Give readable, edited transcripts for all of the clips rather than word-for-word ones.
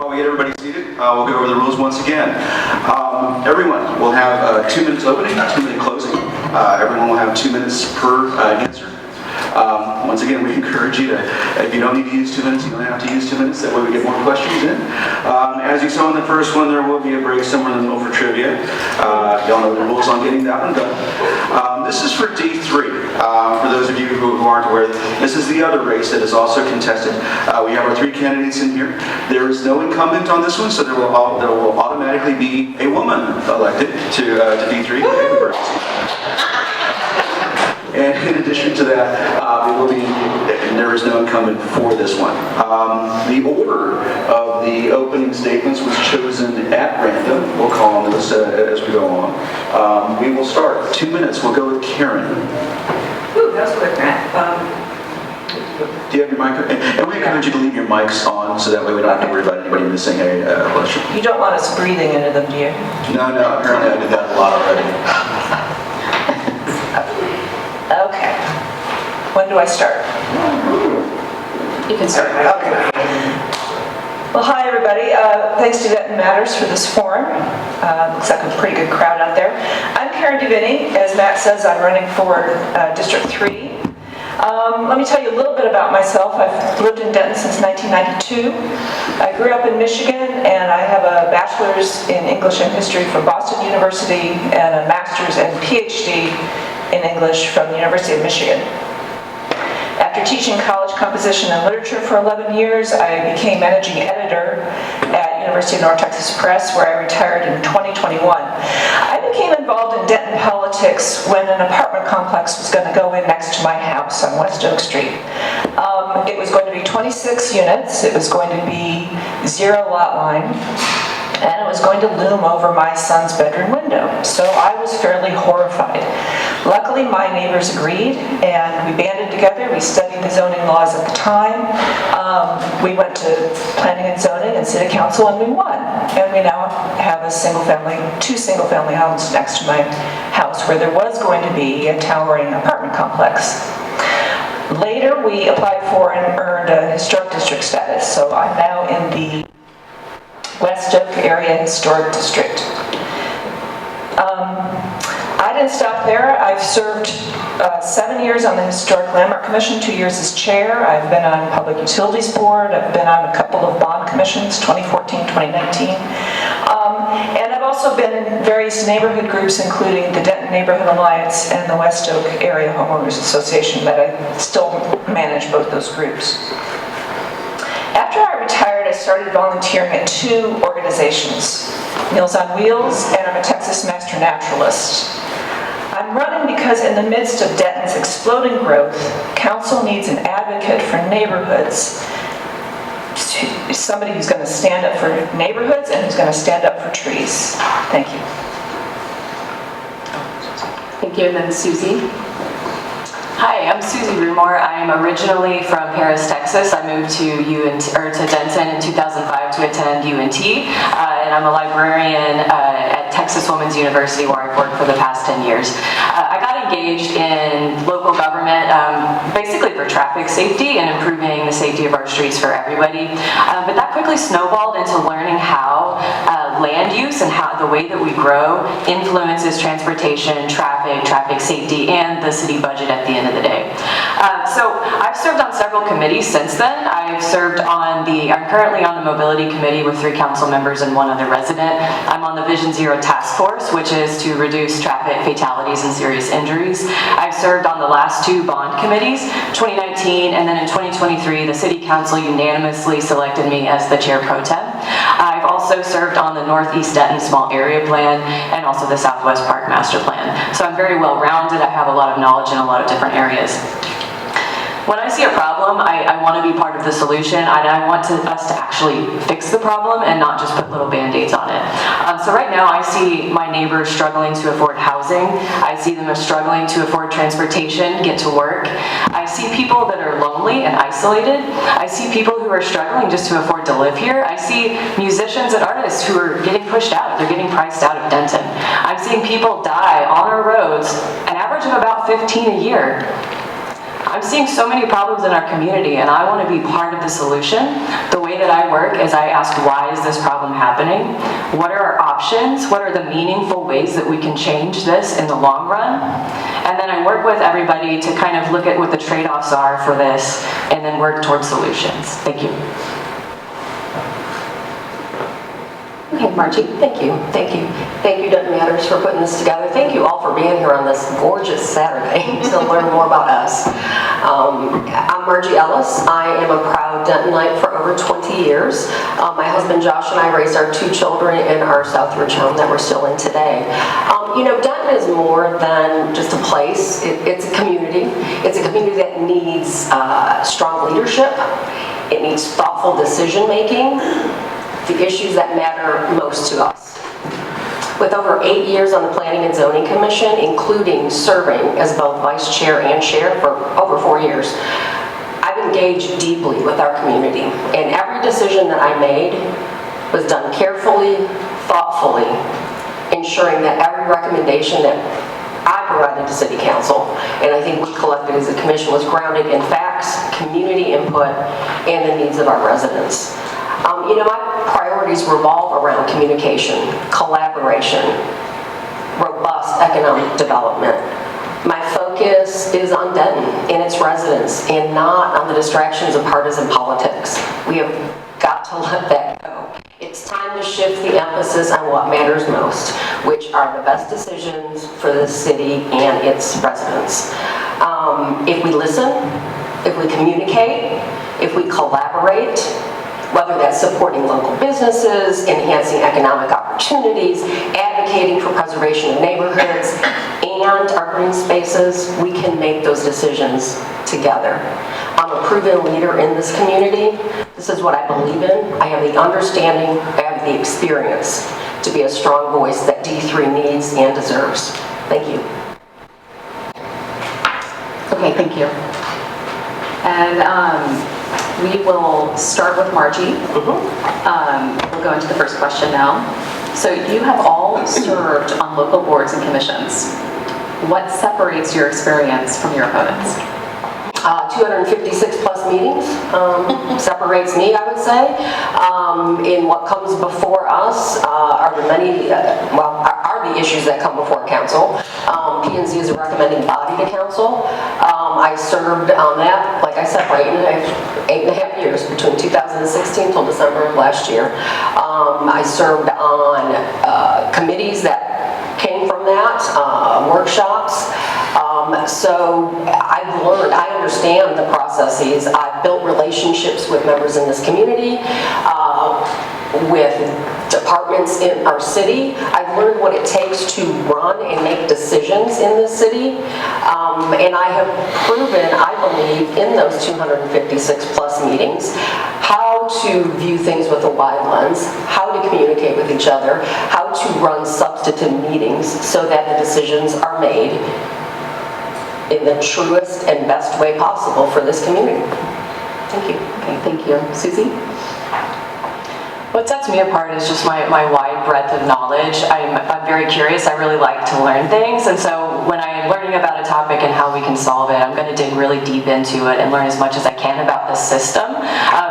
While we get everybody seated, we'll go over the rules once again. Everyone will have 2 minutes opening, 2 minute closing. Everyone will have 2 minutes per answer. Once again, we encourage you to, if you don't need to use 2 minutes, you don't have to use 2 minutes. That way we get more questions in. As you saw in the first one, there will be a break somewhere in the middle for trivia. Y'all know the rules on getting that one done. This is for D3. For those of you who aren't aware, this is the other race that is also contested. We have our 3 candidates in here. There is no incumbent on this one, so there will automatically be a woman elected to D3. And in addition to that, there is no incumbent for this one. The order of the opening statements was chosen at random. We'll call on those as we go on. We will start. 2 minutes. We'll go with Karen. Ooh, that was quick, Matt. Do you have your mic? And we encourage you to leave your mics on so that way we don't have to worry about anybody missing a question. You don't want us breathing into them, do you? No, apparently I did that a lot already. Okay. When do I start? You can start. Okay. Well, hi everybody. Thanks to Denton Matters for this forum. Looks like a pretty good crowd out there. I'm Karen DeVinney. As Matt says, I'm running for District 3. Let me tell you a little bit about myself. I've lived in Denton since 1992. I grew up in Michigan, and I have a bachelor's in English and history from Boston University and a master's and PhD in English from the University of Michigan. After teaching college composition and literature for 11 years, I became managing editor at University of North Texas Press, where I retired in 2021. I became involved in Denton politics when an apartment complex was going to go in next to my house on West Oak Street. It was going to be 26 units, it was going to be 0 lot line, and it was going to loom over my son's bedroom window. So I was fairly horrified. Luckily, my neighbors agreed, and we banded together. We studied the zoning laws at the time. We went to planning and zoning and city council, and we won. And we now have two single-family homes next to my house, where there was going to be a towering apartment complex. Later, we applied for and earned a historic district status. So I'm now in the West Oak Area Historic District. I didn't stop there. I've served 7 years on the Historic Landmark Commission, 2 years as chair. I've been on Public Utilities Board. I've been on a couple of bond commissions, 2014, 2019. And I've also been in various neighborhood groups, including the Denton Neighborhood Alliance and the West Oak Area Homeowners Association, that I still manage both those groups. After I retired, I started volunteering at 2 organizations, Meals on Wheels, and I'm a Texas Master Naturalist. I'm running because in the midst of Denton's exploding growth, council needs an advocate for neighborhoods. Somebody who's going to stand up for neighborhoods and who's going to stand up for trees. Thank you. Thank you, and then Suzi. Hi, I'm Suzi Rumohr. I am originally from Paris, Texas. I moved to Denton in 2005 to attend UNT, and I'm a librarian at Texas Women's University, where I've worked for the past 10 years. I got engaged in local government basically for traffic safety and improving the safety of our streets for everybody. But that quickly snowballed into learning how land use and how the way that we grow influences transportation, traffic safety, and the city budget at the end of the day. So I've served on several committees since then. I'm currently on the mobility committee with 3 council members and 1 other resident. I'm on the Vision Zero task force, which is to reduce traffic fatalities and serious injuries. I've served on the last 2 bond committees, 2019, and then in 2023, the city council unanimously selected me as the chair pro tem. I've also served on the Northeast Denton Small Area Plan and also the Southwest Park Master Plan. So I'm very well rounded. I have a lot of knowledge in a lot of different areas. When I see a problem, I want to be part of the solution, and I want us to actually fix the problem and not just put little band-aids on it. So right now I see my neighbors struggling to afford housing. I see them struggling to afford transportation, get to work. I see people that are lonely and isolated. I see people who are struggling just to afford to live here. I see musicians and artists who are getting pushed out. They're getting priced out of Denton. I'm seeing people die on our roads, an average of about 15 a year. I'm seeing so many problems in our community, and I want to be part of the solution. The way that I work is I ask, why is this problem happening? What are our options? What are the meaningful ways that we can change this in the long run? And then I work with everybody to kind of look at what the trade-offs are for this, and then work towards solutions. Thank you. Okay, Margie, thank you. Thank you. Thank you, Denton Matters, for putting this together. Thank you all for being here on this gorgeous Saturday to learn more about us. I'm Margie Ellis. I am a proud Dentonite for over 20 years. My husband Josh and I raised our 2 children in our Southridge home that we're still in today. You know, Denton is more than just a place. It's a community. It's a community that needs strong leadership. It needs thoughtful decision making. The issues that matter most to us. With over 8 years on the Planning and Zoning Commission, including serving as both vice chair and chair for over 4 years, I've engaged deeply with our community, and every decision that I made was done carefully, thoughtfully, ensuring that every recommendation that I provided to City Council, and I think we collected as a commission, was grounded in facts, community input, and the needs of our residents. You know, my priorities revolve around communication, collaboration, robust economic development. My focus is on Denton and its residents, and not on the distractions of partisan politics. We have got to let that go. It's time to shift the emphasis on what matters most, which are the best decisions for this city and its residents. If we listen, if we communicate, if we collaborate, whether that's supporting local businesses, enhancing economic opportunities, advocating for preservation of neighborhoods and our green spaces, we can make those decisions together. I'm a proven leader in this community. This is what I believe in. I have the understanding, I have the experience to be a strong voice that D3 needs and deserves. Thank you. Okay, thank you. And we will start with Margie. We'll go into the first question now. So you have all served on local boards and commissions. What separates your experience from your opponents? 256 plus meetings separates me, I would say. In what comes before us are the many, are the issues that come before council. P&Z is a recommending body to council. I served on that, like I said, for 8.5 years, between 2016 till December of last year. I served on committees that came from that, workshops. So I've learned, I understand the processes. I've built relationships with members in this community, with departments in our city. I've learned what it takes to run and make decisions in this city. And I have proven, I believe, in those 256 plus meetings, how to view things with a wide lens, how to communicate with each other, how to run substantive meetings so that the decisions are made in the truest and best way possible for this community. Thank you. Okay, thank you. Suzi? What sets me apart is just my wide breadth of knowledge. I'm very curious. I really like to learn things, and so when I'm learning about a topic and how we can solve it, I'm going to dig really deep into it and learn as much as I can about the system.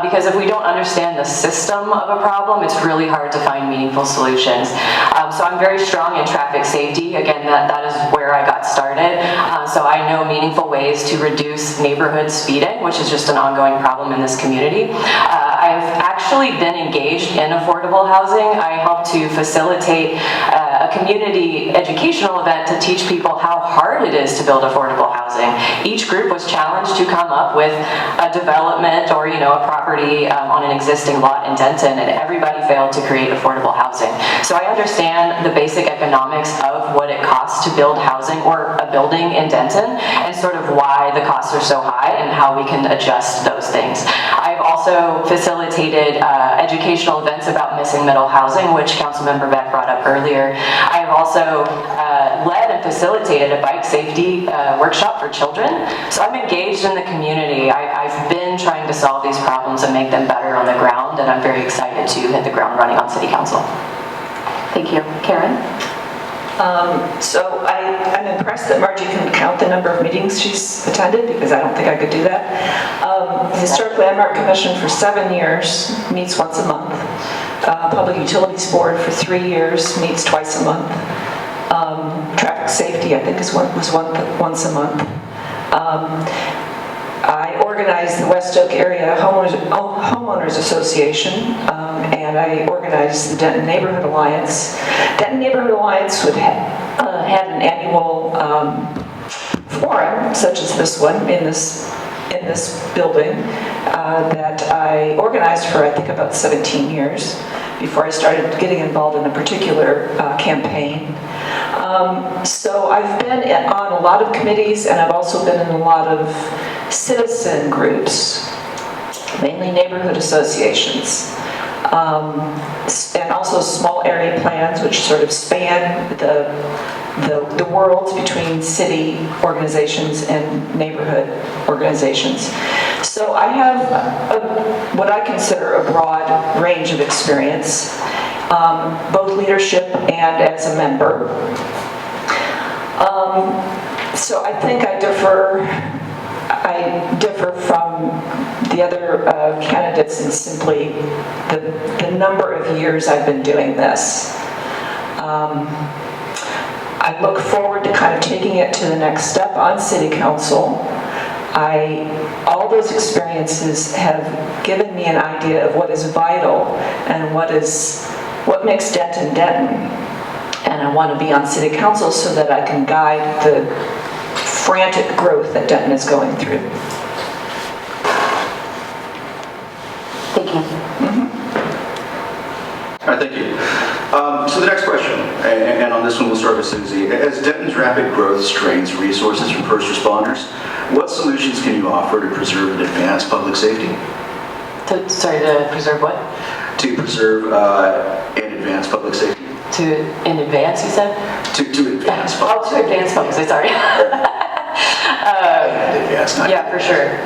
Because if we don't understand the system of a problem, it's really hard to find meaningful solutions. So I'm very strong in traffic safety. Again, that is where I got started. So I know meaningful ways to reduce neighborhood speeding, which is just an ongoing problem in this community. I've actually been engaged in affordable housing. I helped to facilitate a community educational event to teach people how hard it is to build affordable housing. Each group was challenged to come up with a development or, a property on an existing lot in Denton, and everybody failed to create affordable housing. So I understand the basic economics of what it costs to build housing or a building in Denton, and sort of why the costs are so high and how we can adjust those things. I've also facilitated educational events about missing middle housing, which Councilmember Beck brought up earlier. I've also led and facilitated a bike safety workshop for children. So I'm engaged in the community. I've been trying to solve these problems and make them better on the ground, and I'm very excited to hit the ground running on City Council. Thank you. Karen? So I'm impressed that Margie can count the number of meetings she's attended, because I don't think I could do that. The Historic Landmark Commission for 7 years meets once a month. Public Utilities Board for 3 years meets twice a month. Traffic Safety, I think, once a month. I organized the West Oak Area Homeowners Association, and I organized the Denton Neighborhood Alliance. Denton Neighborhood Alliance had an annual forum, such as this one, in this building, that I organized for, I think, about 17 years before I started getting involved in a particular campaign. So I've been on a lot of committees, and I've also been in a lot of citizen groups, mainly neighborhood associations, and also small area plans, which sort of span the world between city organizations and neighborhood organizations. So I have what I consider a broad range of experience, both leadership and as a member. So I think I differ from the other candidates in simply the number of years I've been doing this. I look forward to kind of taking it to the next step on City Council. All those experiences have given me an idea of what is vital and what makes Denton Denton. And I want to be on City Council so that I can guide the frantic growth that Denton is going through. Thank you. All right, thank you. So the next question, and on this one we'll start with Suzi. As Denton's rapid growth strains resources from first responders, what solutions can you offer to preserve and advance public safety? To preserve what? To preserve and advance public safety. In advance, you said? To advance public to advance public safety, sorry. Advance, not Yeah, for sure.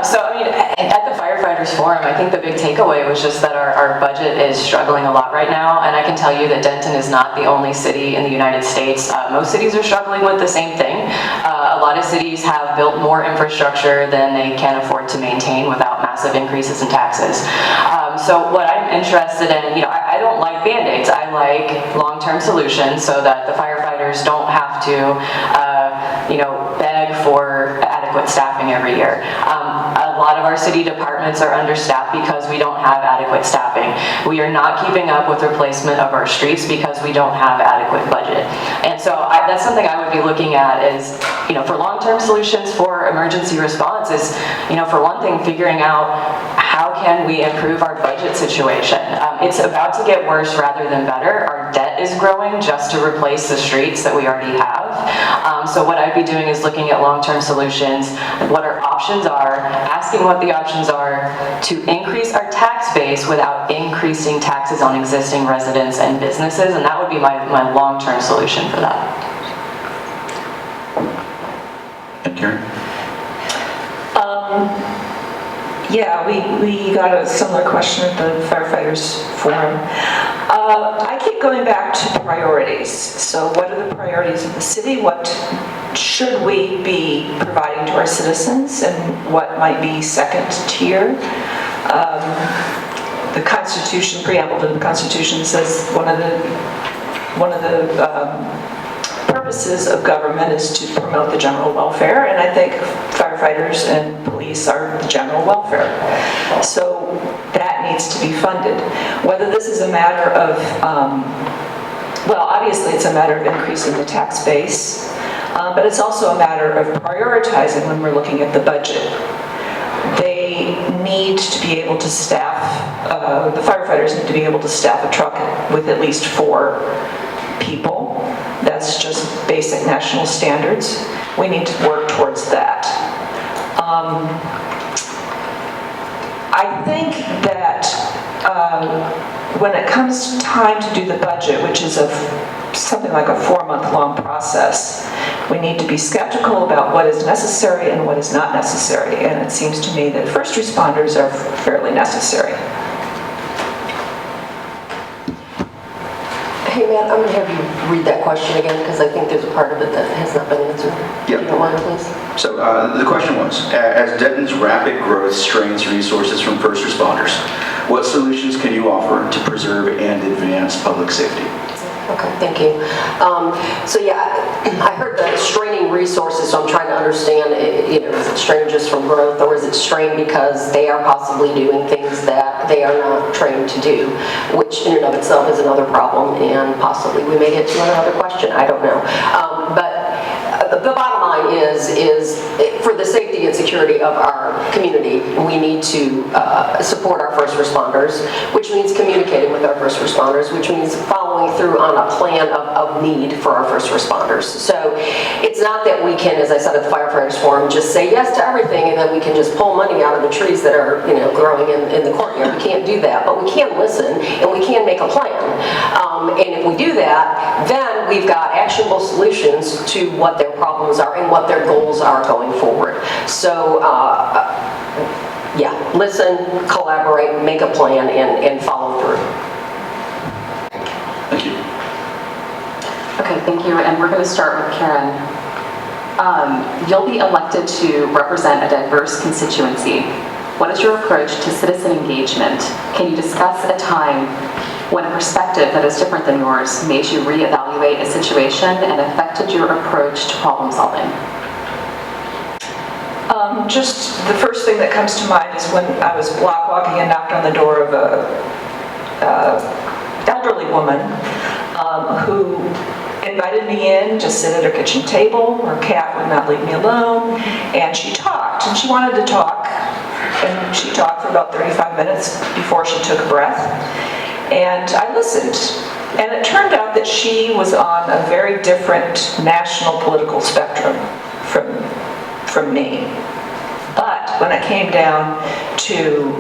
So, I mean, at the Firefighters Forum, I think the big takeaway was just that our budget is struggling a lot right now, and I can tell you that Denton is not the only city in the United States. Most cities are struggling with the same thing. A lot of cities have built more infrastructure than they can afford to maintain without massive increases in taxes. So what I'm interested in, I don't like Band-Aids. I like long-term solutions so that the firefighters don't have to, beg for adequate staffing every year. A lot of our city departments are understaffed because we don't have adequate staffing. We are not keeping up with replacement of our streets because we don't have adequate budget. And so that's something I would be looking at is, for long-term solutions for emergency response is, for one thing, figuring out how can we improve our budget situation. It's about to get worse rather than better. Our debt is growing just to replace the streets that we already have. So what I'd be doing is looking at long-term solutions, what our options are, asking what the options are to increase our tax base without increasing taxes on existing residents and businesses, and that would be my long-term solution for that. And Karen? Yeah, we got a similar question at the Firefighters Forum. I keep going back to priorities. So what are the priorities of the city? What should we be providing to our citizens, and what might be second tier? The Constitution, preamble to the Constitution says one of the purposes of government is to promote the general welfare, and I think firefighters and police are the general welfare. So that needs to be funded. Whether this is a matter of, well, obviously it's a matter of increasing the tax base, but it's also a matter of prioritizing when we're looking at the budget. They need to be able to staff, the firefighters need to be able to staff a truck with at least 4 people. That's just basic national standards. We need to work towards that. I think that when it comes time to do the budget, which is something like a 4-month-long process, we need to be skeptical about what is necessary and what is not necessary. And it seems to me that first responders are fairly necessary. Hey, Hey, Matt, I'm going to have you read that question again because I think there's a part of it that has not been answered. Yeah. If you don't mind, please. So the question was, as Denton's rapid growth strains resources from first responders, what solutions can you offer to preserve and advance public safety? Okay, thank you. So yeah, I heard the straining resources, so I'm trying to understand, is it strained just from growth, or is it strained because they are possibly doing things that they are not trained to do, which in and of itself is another problem, and possibly we may get to another question, I don't know. But the bottom line is for the safety and security of our community, we need to support our first responders, which means communicating with our first responders, which means following through on a plan of need for our first responders. So it's not that we can, as I said at the Firefighters Forum, just say yes to everything and then we can just pull money out of the trees that are growing in the courtyard. We can't do that, but we can listen and we can make a plan. And if we do that, then we've got actionable solutions to what their problems are and what their goals are going forward. So yeah, listen, collaborate, make a plan, and follow through. Thank you. Okay, thank you, and we're going to start with Karen. You'll be elected to represent a diverse constituency. What is your approach to citizen engagement? Can you discuss a time when a perspective that is different than yours made you reevaluate a situation and affected your approach to problem solving? Just the first thing that comes to mind is when I was block walking and knocked on the door of a elderly woman who invited me in to sit at her kitchen table. Her cat would not leave me alone, and she talked, and she wanted to talk, and she talked for about 35 minutes before she took a breath, and I listened. And it turned out that she was on a very different national political spectrum from me. But when it came down to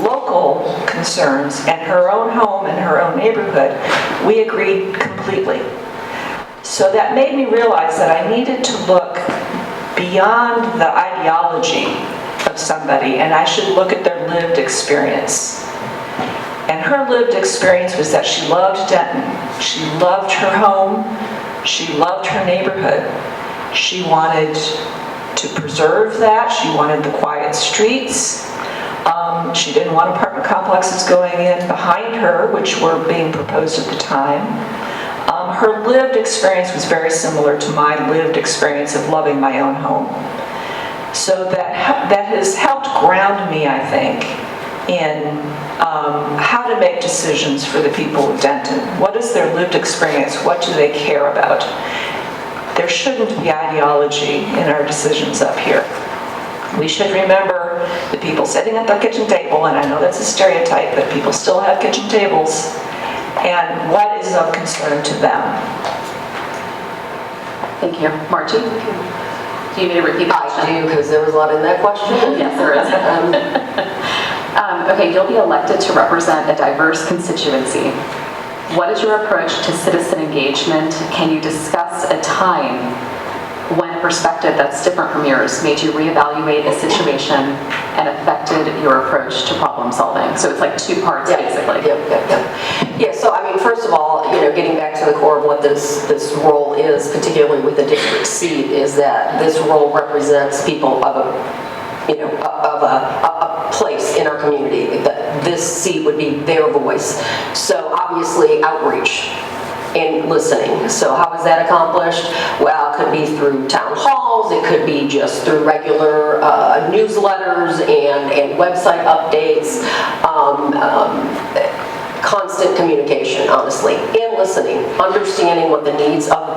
local concerns and her own home and her own neighborhood, we agreed completely. So that made me realize that I needed to look beyond the ideology of somebody, and I should look at their lived experience. And her lived experience was that she loved Denton. She loved her home. She loved her neighborhood. She wanted to preserve that. She wanted the quiet streets. She didn't want apartment complexes going in behind her, which were being proposed at the time. Her lived experience was very similar to my lived experience of loving my own home. So that has helped ground me, I think, in how to make decisions for the people of Denton. What is their lived experience? What do they care about? There shouldn't be ideology in our decisions up here. We should remember the people sitting at their kitchen table, and I know that's a stereotype, but people still have kitchen tables, and what is of concern to them. Thank you. Margie? Do you need to repeat the question? I do, because there was a lot in that question. Yes, there is. Okay, you'll be elected to represent a diverse constituency. What is your approach to citizen engagement? Can you discuss a time when a perspective that's different from yours made you reevaluate a situation and affected your approach to problem solving? So it's like two parts, basically. Yeah, so I mean, first of all, getting back to the core of what this role is, particularly with the district seat, is that this role represents people of a place in our community. That this seat would be their voice. So obviously, outreach and listening. So how is that accomplished? Well, it could be through town halls, it could be just through regular newsletters and website updates, constant communication, honestly, and listening, understanding what the needs of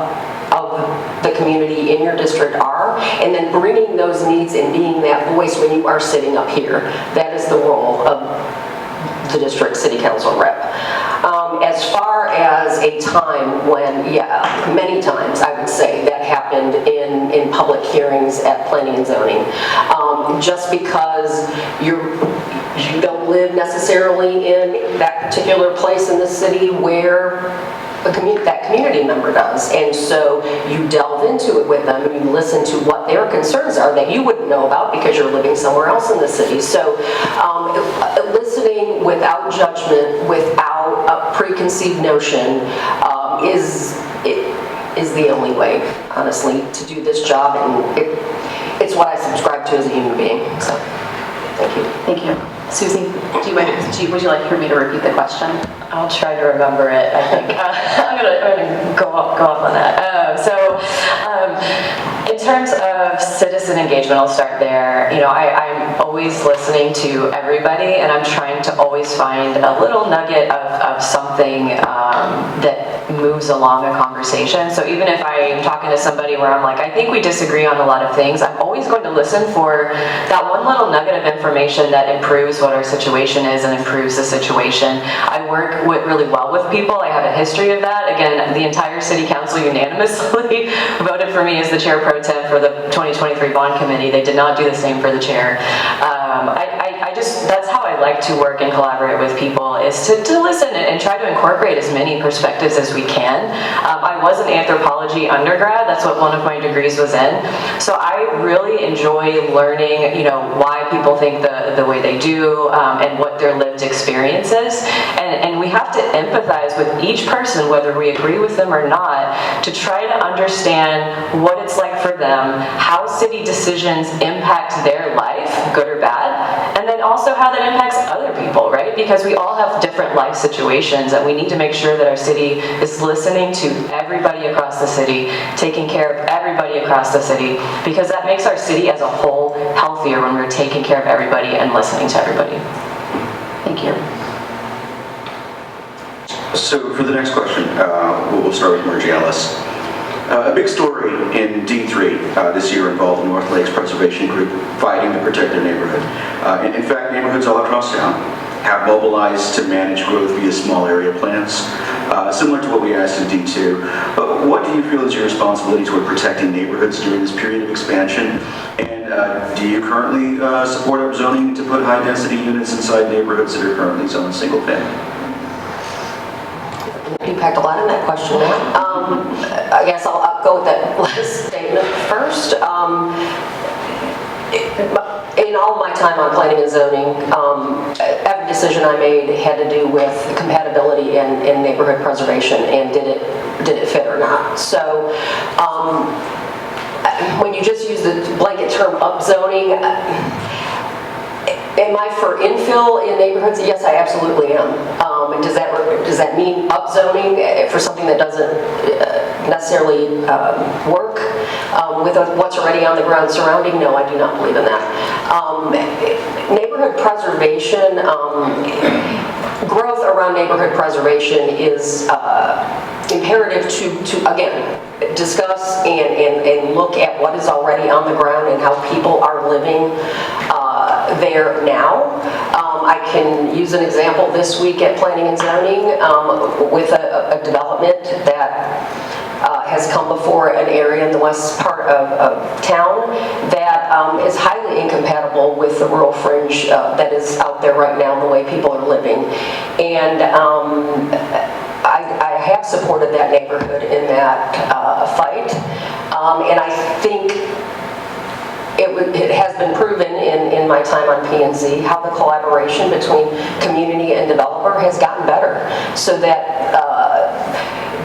the community in your district are, and then bringing those needs and being that voice when you are sitting up here. That is the role of the district city council rep. As far as a time when, many times I would say that happened in public hearings at planning and zoning. Just because you don't live necessarily in that particular place in the city where that community member does, and so you delve into it with them and you listen to what their concerns are that you wouldn't know about because you're living somewhere else in the city. So listening without judgment, without a preconceived notion, is the only way, honestly, to do this job, and it's what I subscribe to as a human being. So, thank you. Thank you. Susie, would you like for me to repeat the question? I'll try to remember it, I think. I'm gonna go off on that. In terms of citizen engagement, I'll start there. You know, I'm always listening to everybody, and I'm trying to always find a little nugget of something that moves along a conversation. So even if I'm talking to somebody where I'm like, I think we disagree on a lot of things, I'm always going to listen for that one little nugget of information that improves what our situation is and improves the situation. I work really well with people. I have a history of that. Again, the entire city council unanimously voted for me as the chair pro tem for the 2023 bond committee. They did not do the same for the chair. That's how I like to work and collaborate with people, is to listen and try to incorporate as many perspectives as we can. I was an anthropology undergrad. That's what one of my degrees was in. So I really enjoy learning, you know, why people think the way they do, and what their lived experience is. And we have to empathize with each person, whether we agree with them or not, to try to understand what it's like for them, how city decisions impact their life, good or bad, and then also how that impacts other people, right? Because we all have different life situations, and we need to make sure that our city is listening to everybody across the city, taking care of everybody across the city, because that makes our city as a whole healthier when we're taking care of everybody and listening to everybody. Thank you. So for the next question, we'll start with Margie Ellis. A big story in D3 this year involved the North Lakes Preservation Group fighting to protect their neighborhood. In fact, neighborhoods all across town have mobilized to manage growth via small area plans, similar to what we asked in D2. But what do you feel is your responsibility toward protecting neighborhoods during this period of expansion? And do you currently support upzoning to put high-density units inside neighborhoods that are currently zoned single family? You packed a lot in that question, Matt. I guess I'll go with that last statement first. In all my time on planning and zoning, every decision I made had to do with compatibility and neighborhood preservation, and did it fit or not. So when you just use the blanket term upzoning, am I for infill in neighborhoods? Yes, I absolutely am. Does that mean upzoning for something that doesn't necessarily work with what's already on the ground surrounding? No, I do not believe in that. Neighborhood preservation, growth around neighborhood preservation is imperative to again, discuss and look at what is already on the ground and how people are living there now. I can use an example this week at Planning and Zoning with a development that has come before an area in the west part of town that is highly incompatible with the rural fringe that is out there right now, the way people are living. And I have supported that neighborhood in that fight, and I think it has been proven in my time on P&Z how the collaboration between community and developer has gotten better, so that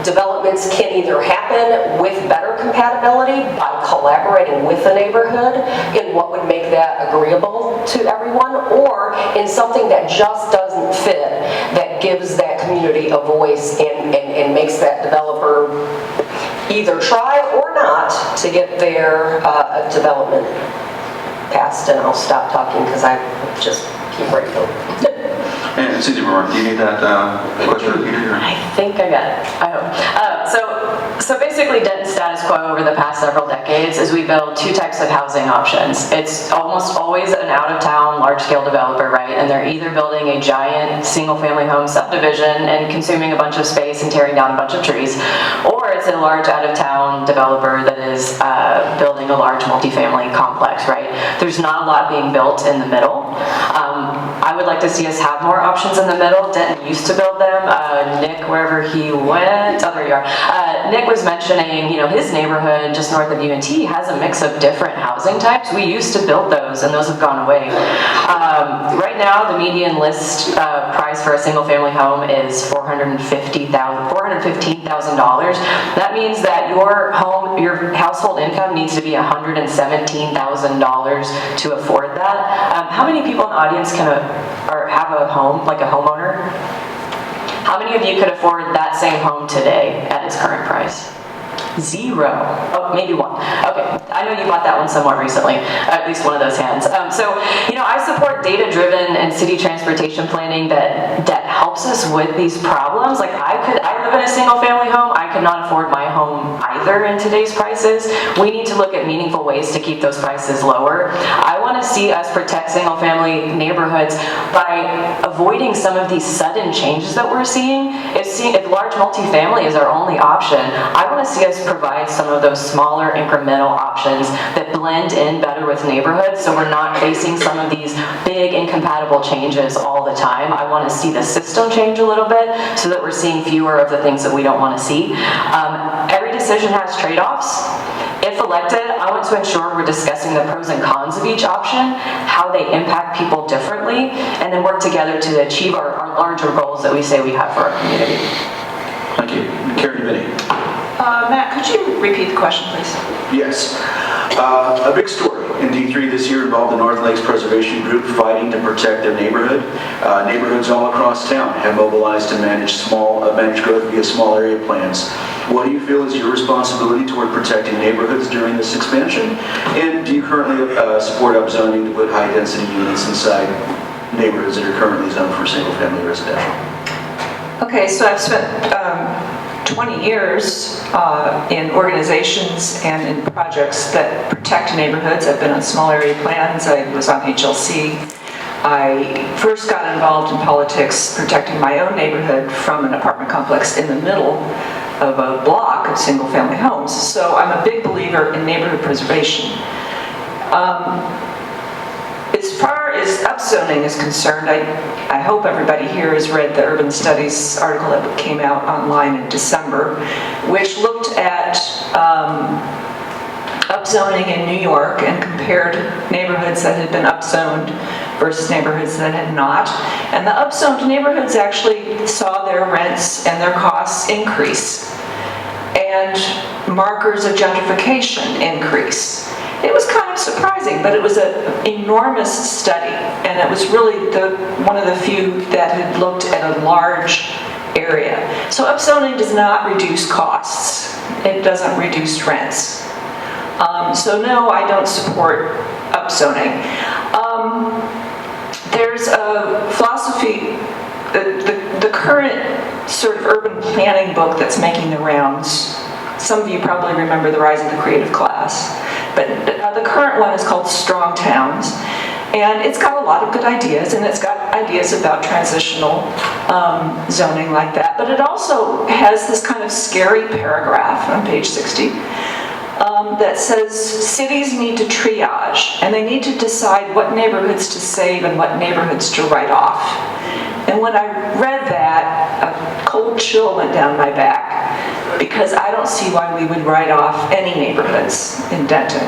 developments can either happen with better compatibility by collaborating with the neighborhood in what would make that agreeable to everyone, or in something that just doesn't fit, that gives that community a voice and makes that developer either try or not to get their development passed. And I'll stop talking because I just keep right going. And Suzi Rumohr, do you need that question repeated? I think I got it. I hope. So basically, Denton's status quo over the past several decades is we build two types of housing options. It's almost always an out-of-town, large-scale developer, right? And they're either building a giant single-family home subdivision and consuming a bunch of space and tearing down a bunch of trees, or it's a large out-of-town developer that is building a large multifamily complex, right? There's not a lot being built in the middle. I would like to see us have more options in the middle. Denton used to build them. Nick, wherever he went, oh, there you are. Nick was mentioning, his neighborhood just north of UNT has a mix of different housing types. We used to build those, and those have gone away. Right now, the median list price for a single-family home is $415,000. That means that your household income needs to be $117,000 to afford that. How many people in the audience have a home, like a homeowner? How many of you could afford that same home today at its current price? 0. Oh, maybe 1. Okay, I know you bought that one somewhat recently, at least one of those hands. I support data-driven and city transportation planning that helps us with these problems. Like I live in a single-family home. I could not afford my home either in today's prices. We need to look at meaningful ways to keep those prices lower. I want to see us protect single-family neighborhoods by avoiding some of these sudden changes that we're seeing. If large multifamily is our only option, I want to see us provide some of those smaller incremental options that blend in better with neighborhoods, so we're not facing some of these big incompatible changes all the time. I want to see the system change a little bit so that we're seeing fewer of the things that we don't want to see. Every decision has trade-offs. If elected, I want to ensure we're discussing the pros and cons of each option, how they impact people differently, and then work together to achieve our larger goals that we say we have for our community. Thank you. DeVinney. Matt, could you repeat the question, please? Yes. A big story in D3 this year involved the North Lakes Preservation Group fighting to protect their neighborhood. Neighborhoods all across town have mobilized to manage growth via small area plans. What do you feel is your responsibility toward protecting neighborhoods during this expansion? And do you currently support upzoning to put high-density units inside neighborhoods that are currently zoned for single-family residential? Okay, so I've spent 20 years in organizations and in projects that protect neighborhoods. I've been on small area plans. I was on HLC. I first got involved in politics protecting my own neighborhood from an apartment complex in the middle of a block of single-family homes. So I'm a big believer in neighborhood preservation. As far as upzoning is concerned, I hope everybody here has read the Urban Studies article that came out online in December, which looked at upzoning in New York and compared neighborhoods that had been upzoned versus neighborhoods that had not. And the upzoned neighborhoods actually saw their rents and their costs increase, and markers of gentrification increase. It was kind of surprising, but it was an enormous study, and it was really one of the few that had looked at a large area. So upzoning does not reduce costs. It doesn't reduce rents. So no, I don't support upzoning. There's a philosophy, the current sort of urban planning book that's making the rounds. Some of you probably remember The Rise of the Creative Class, but the current one is called Strong Towns, and it's got a lot of good ideas, and it's got ideas about transitional zoning like that, but it also has this kind of scary paragraph on page 60 that says cities need to triage, and they need to decide what neighborhoods to save and what neighborhoods to write off. And when I read that, a cold chill went down my back, because I don't see why we would write off any neighborhoods in Denton.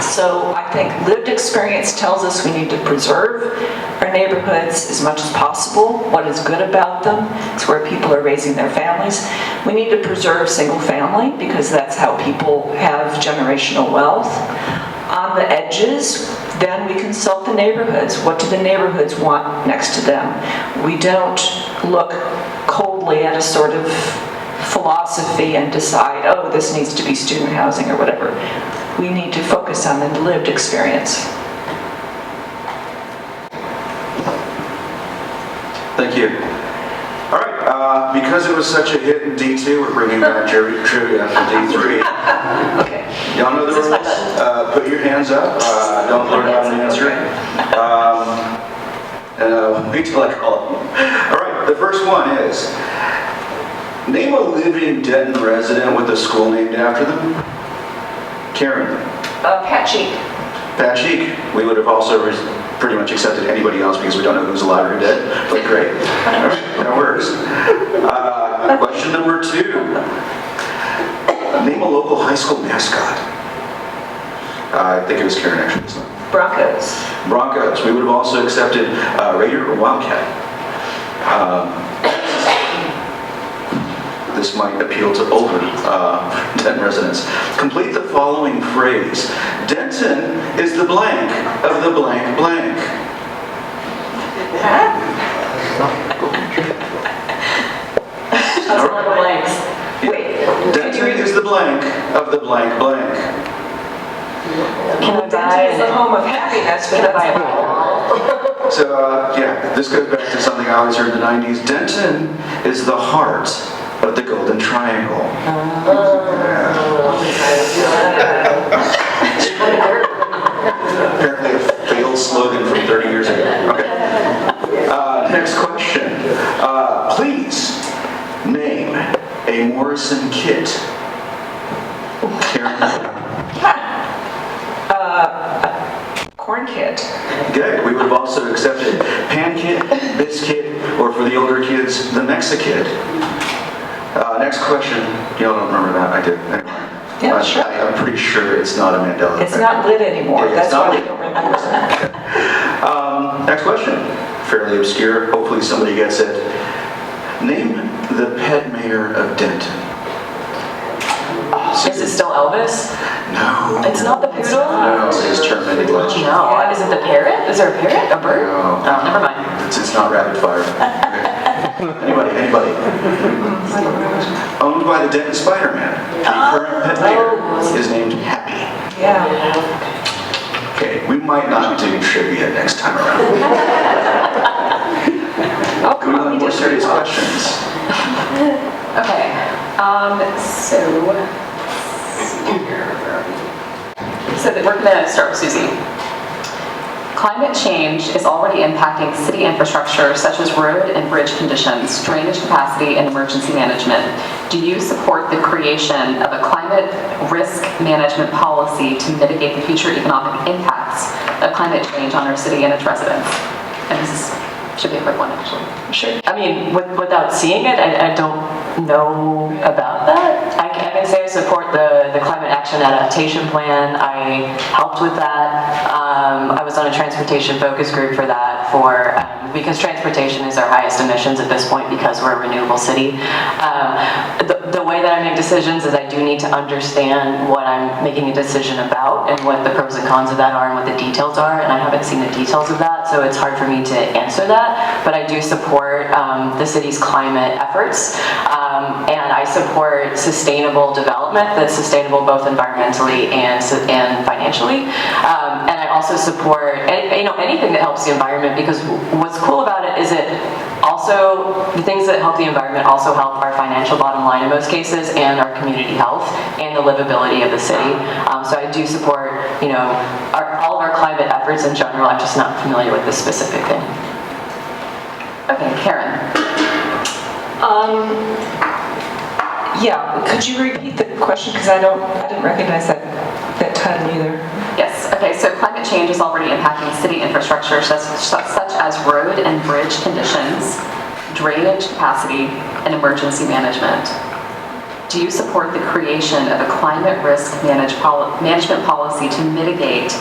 So I think lived experience tells us we need to preserve our neighborhoods as much as possible. What is good about them? It's where people are raising their families. We need to preserve single family, because that's how people have generational wealth. On the edges, then we consult the neighborhoods. What do the neighborhoods want next to them? We don't look coldly at a sort of philosophy and decide, oh, this needs to be student housing or whatever. We need to focus on the lived experience. Thank you. All right, because it was such a hit in D2, we're bringing back trivia for D3. Okay. Y'all know the rules. Put your hands up. Don't blurt out an answer. Wait till I call them. All right, the first one is, name a living Denton resident with a school named after them. Karen. Pat Cheek. Pat Cheek. We would have also pretty much accepted anybody else because we don't know who's alive or dead, but great. That works. Question number 2. Name a local high school mascot. I think it was Karen actually. So. Broncos. Broncos. We would have also accepted Raider or Wildcat. This might appeal to older Denton residents. Complete the following phrase. Denton is the blank of the blank blank. That's one of the blanks. Wait. Denton is the blank of the blank blank. Can I buy Denton is the home of happiness, but Can I buy a that's ball? So, yeah, this goes back to something I always heard in the 90s. Denton is the heart of the Golden Triangle. Apparently a failed slogan from 30 years ago. Okay. Next question. Please name a Morrison kit. Karen? corn kit. Good. We would have also accepted pan kit, biscuit, or for the older kids, the Mexikit. Next question. Y'all don't remember that? I did. Anyway. Yeah, sure. I'm pretty sure it's not a Mandela It's effect. not lit anymore. Yeah, That's it's not why we lit. don't remember that. Next question. Fairly obscure. Hopefully somebody gets it. Name the pet mayor of Denton. Is it still Elvis? No. It's not the poodle? No, it is terminated legend. No. Is it the parrot? Is there a parrot? A bird? No. Oh, never mind. It's not rapid fire. Anybody? Owned by the Denton Spider-Man. The current pet mayor is named Happy. Yeah. Okay, we might not do trivia next time around. Oh, Can we learn more serious questions? Okay, so we're gonna start with Suzi. Climate change is already impacting city infrastructure such as road and bridge conditions, drainage capacity, and emergency management. Do you support the creation of a climate risk management policy to mitigate the future economic impacts of climate change on our city and its residents? And this should be a quick one, actually. Sure. I mean, without seeing it, I don't know about that. I can say I support the Climate Action Adaptation Plan. I helped with that. I was on a transportation focus group for that because transportation is our highest emissions at this point because we're a renewable city. The way that I make decisions is I do need to understand what I'm making a decision about and what the pros and cons of that are and what the details are, and I haven't seen the details of that, so it's hard for me to answer that, but I do support the city's climate efforts, and I support sustainable development that's sustainable both environmentally and financially, and I also support anything that helps the environment, because what's cool about it is it also, the things that help the environment also help our financial bottom line in most cases, and our community health, and the livability of the city. So I do support, all of our climate efforts in general. I'm just not familiar with this specific thing. Okay, Karen. Yeah, could you repeat the question, because I didn't recognize that title either. Yes, okay, so climate change is already impacting city infrastructure such as road and bridge conditions, drainage capacity, and emergency management. Do you support the creation of a climate risk management policy to mitigate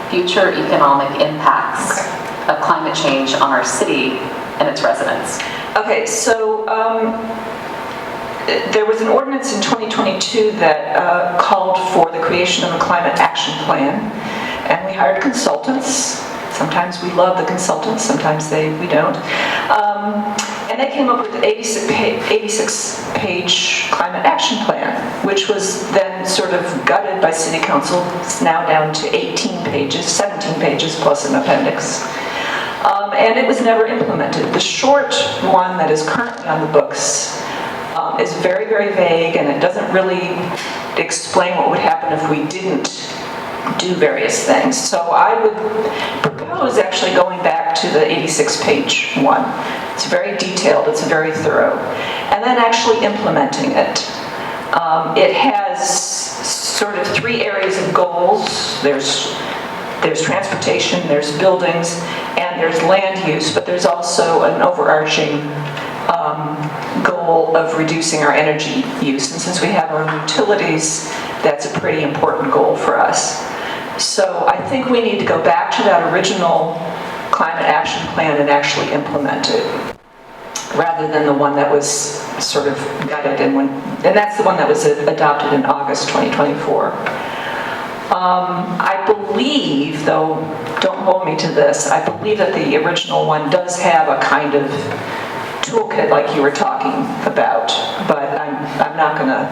future economic impacts of climate change on our city and its residents? Okay, so there was an ordinance in 2022 that called for the creation of a climate action plan, and we hired consultants. Sometimes we love the consultants, sometimes we don't. And they came up with an 86-page climate action plan, which was then sort of gutted by City Council. It's now down to 17 pages plus an appendix. And it was never implemented. The short one that is currently on the books is very, very vague, and it doesn't really explain what would happen if we didn't do various things. So I would propose actually going back to the 86-page one. It's very detailed, it's very thorough. And then actually implementing it. It has sort of 3 areas of goals. There's there's transportation, there's buildings, and there's land use, but there's also an overarching goal of reducing our energy use. And since we have our own utilities, that's a pretty important goal for us. So I think we need to go back to that original climate action plan and actually implement it, rather than the one that was sort of gutted and that's the one that was adopted in August 2024. I believe, though, don't hold me to this, I believe that the original one does have a kind of toolkit like you were talking about, but I'm not gonna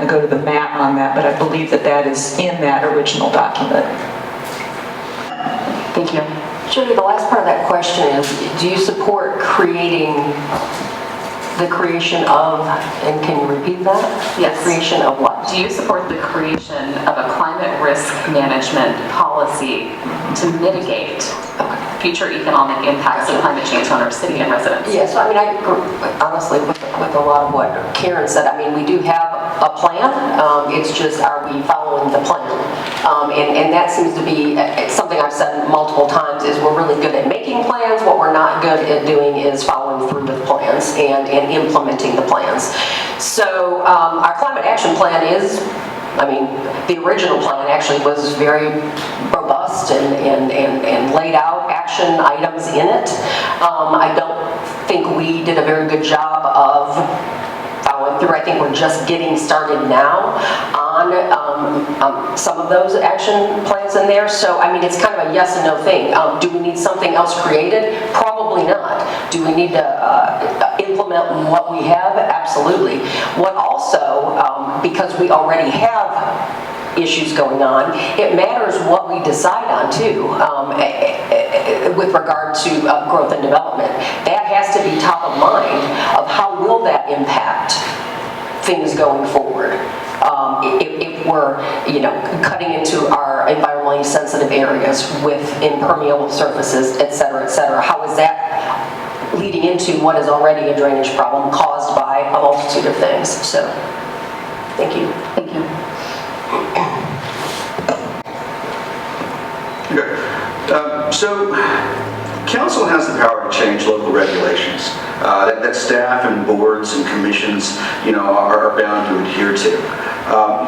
go to the mat on that, but I believe that that is in that original document. Thank you. Judy, the last part of that question is, do you support the creation of, and can you repeat that? Yes. The creation of what? Do you support the creation of a climate risk management policy to mitigate future economic impacts of climate change on our city and residents? Yes, I mean, honestly, with a lot of what Karen said, I mean, we do have a plan. It's just, are we following the plan? And that seems to be something I've said multiple times, is we're really good at making plans. What we're not good at doing is following through with plans and implementing the plans. So our climate action plan is, I mean, the original plan actually was very robust and laid out action items in it. I don't think we did a very good job of following through. I think we're just getting started now on some of those action plans in there. So, I mean, it's kind of a yes and no thing. Do we need something else created? Probably not. Do we need to implement what we have? Absolutely. What also, because we already have issues going on, it matters what we decide on too, with regard to growth and development. That has to be top of mind of how will that impact things going forward. If we're, cutting into our environmentally sensitive areas with impermeable surfaces, et cetera, how is that leading into what is already a drainage problem caused by a multitude of things? So, thank you. Thank you. Okay. So, council has the power to change local regulations that staff and boards and commissions, are bound to adhere to.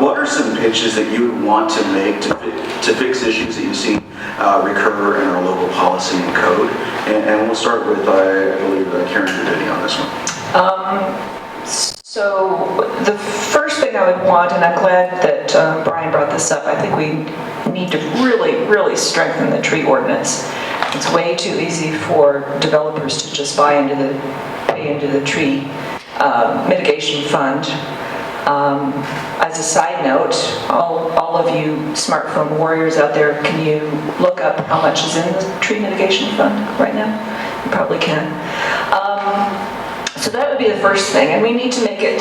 What are some pitches that you would want to make to fix issues that you see recur in our local policy and code? And we'll start with, I believe, Karen DeVinney on this one. So the first thing I would want, and I'm glad that Brian brought this up, I think we need to really strengthen the tree ordinance. It's way too easy for developers to just pay into the tree mitigation fund. As a side note, all of you smartphone warriors out there, can you look up how much is in the tree mitigation fund right now? You probably can. So that would be the first thing, and we need to make it,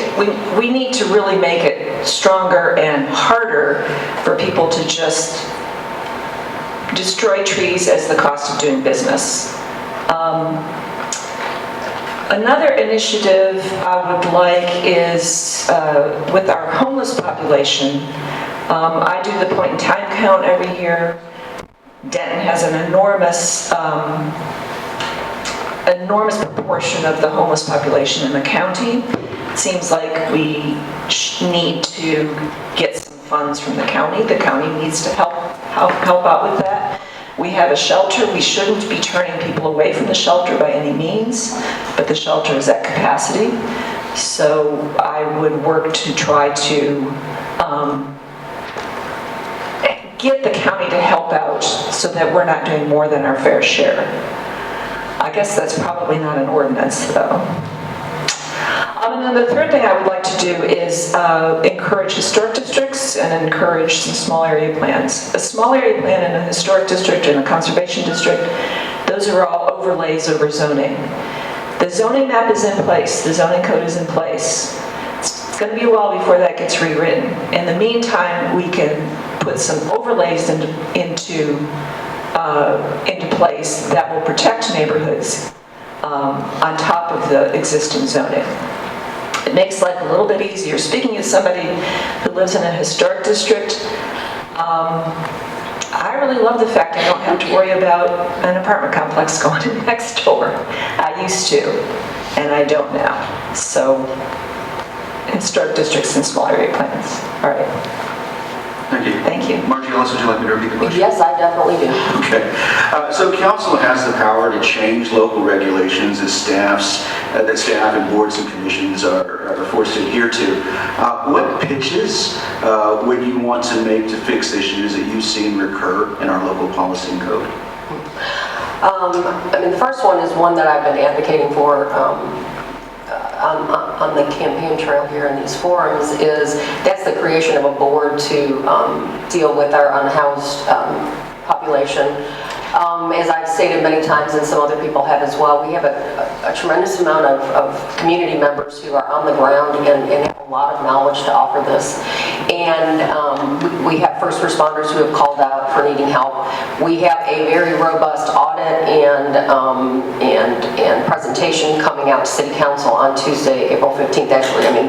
we need to really make it stronger and harder for people to just destroy trees as the cost of doing business. Another initiative I would like is with our homeless population. I do the point in time count every year. Denton has an enormous proportion of the homeless population in the county. It seems like we need to get some funds from the county. The county needs to help out with that. We have a shelter. We shouldn't be turning people away from the shelter by any means, but the shelter is at capacity. So I would work to try to get the county to help out so that we're not doing more than our fair share. I guess that's probably not an ordinance, though. And then the third thing I would like to do is encourage historic districts and encourage some small area plans. A small area plan in a historic district and a conservation district, those are all overlays over zoning. The zoning map is in place. The zoning code is in place. It's going to be a while before that gets rewritten. In the meantime, we can put some overlays into place that will protect neighborhoods on top of the existing zoning. It makes life a little bit easier. Speaking as somebody who lives in a historic district, really love the fact I don't have to worry about an apartment complex going in next door. I used to, and I don't now. So, historic districts and small area plans. All right. Thank you. Thank you. Margie Ellis, would you like me to repeat the question? Yes, I definitely do. Okay. So council has the power to change local regulations as that staff and boards and commissions are forced to adhere to. What pitches would you want to make to fix issues that you've seen recur in our local policy and code? I mean, the first one is one that I've been advocating for on the campaign trail here in these forums, is that's the creation of a board to deal with our unhoused population. As I've stated many times, and some other people have as well, we have a tremendous amount of community members who are on the ground and have a lot of knowledge to offer this. And we have first responders who have called out for needing help. We have a very robust audit and presentation coming out to City Council on Tuesday, April 15th. Actually, I mean,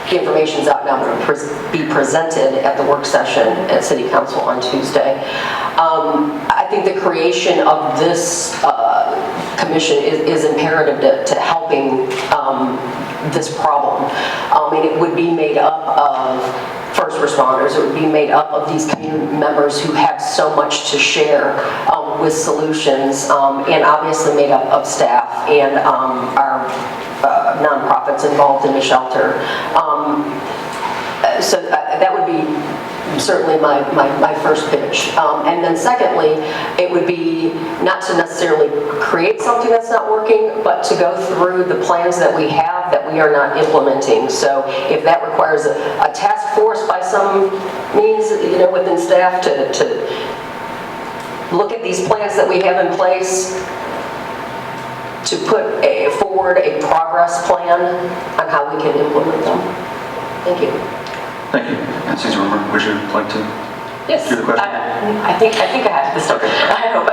the information's out now, but it'll be presented at the work session at City Council on Tuesday. I think the creation of this commission is imperative to helping this problem. And it would be made up of first responders. It would be made up of these community members who have so much to share with solutions, and obviously made up of staff and our nonprofits involved in the shelter. So that would be certainly my first pitch. And then secondly, it would be not to necessarily create something that's not working, but to go through the plans that we have that we are not implementing. So if that requires a task force by some means, you know, within staff to look at these plans that we have in place, to put forward a progress plan on how we can implement them. Thank you. Thank you. And Suzi Rumohr, would you like to Yes. hear the question? I think I have this. Okay. I hope.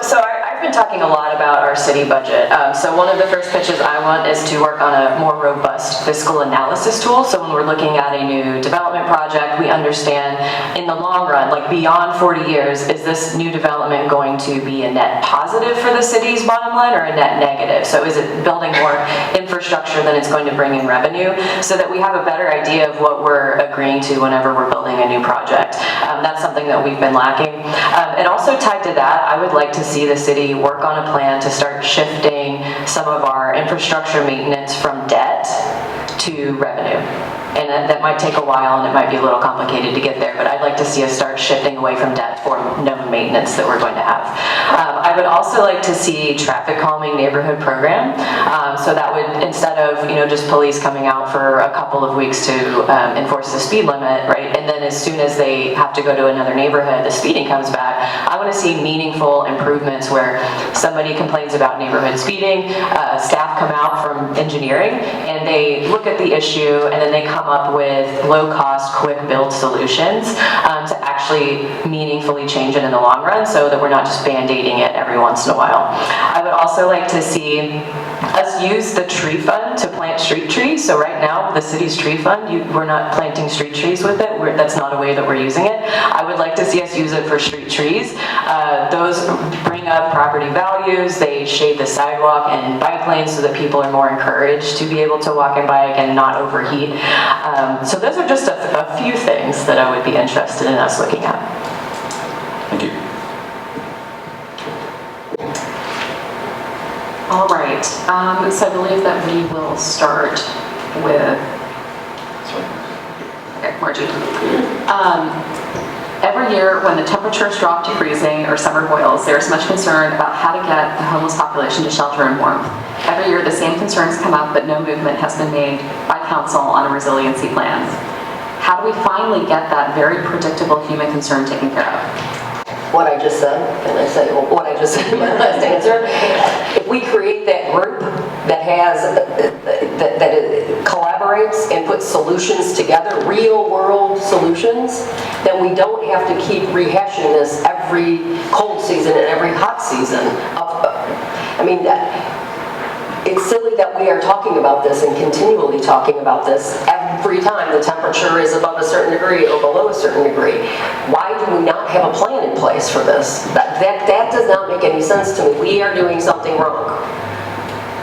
So I've been talking a lot about our city budget. So one of the first pitches I want is to work on a more robust fiscal analysis tool. So when we're looking at a new development project, we understand in the long run, like beyond 40 years, is this new development going to be a net positive for the city's bottom line or a net negative? So is it building more infrastructure than it's going to bring in revenue, so that we have a better idea of what we're agreeing to whenever we're building a new project. That's something that we've been lacking. And also tied to that, I would like to see the city work on a plan to start shifting some of our infrastructure maintenance from debt to revenue. And that might take a while and it might be a little complicated to get there, but I'd like to see us start shifting away from debt for known maintenance that we're going to have. I would also like to see traffic calming neighborhood program. So that would, instead of just police coming out for a couple of weeks to enforce the speed limit, right? And then as soon as they have to go to another neighborhood, the speeding comes back. I want to see meaningful improvements where somebody complains about neighborhood speeding, staff come out from engineering and they look at the issue and then they come up with low-cost, quick-build solutions to actually meaningfully change it in the long run, so that we're not just band-aiding it every once in a while. I would also like to see us use the tree fund to plant street trees. So right now, the city's tree fund, we're not planting street trees with it. That's not a way that we're using it. I would like to see us use it for street trees. Those bring up property values. They shade the sidewalk and bike lanes so that people are more encouraged to be able to walk and bike and not overheat. So those are just a few things that I would be interested in us looking at. Thank you. All right, so I believe that we will start with, okay, Margie. Every year when the temperatures drop to freezing or summer boils, there's much concern about how to get the homeless population to shelter and warmth. Every year the same concerns come up, but no movement has been made by council on a resiliency plan. How do we finally get that very predictable human concern taken care of? What I just said, and I say what I just said in my last answer. If we create that group that has that collaborates and puts solutions together, real world solutions, then we don't have to keep rehashing this every cold season and every hot season. I mean, it's silly that we are talking about this and continually talking about this every time the temperature is above a certain degree or below a certain degree. Why do we not have a plan in place for this? That does not make any sense to me. We are doing something wrong.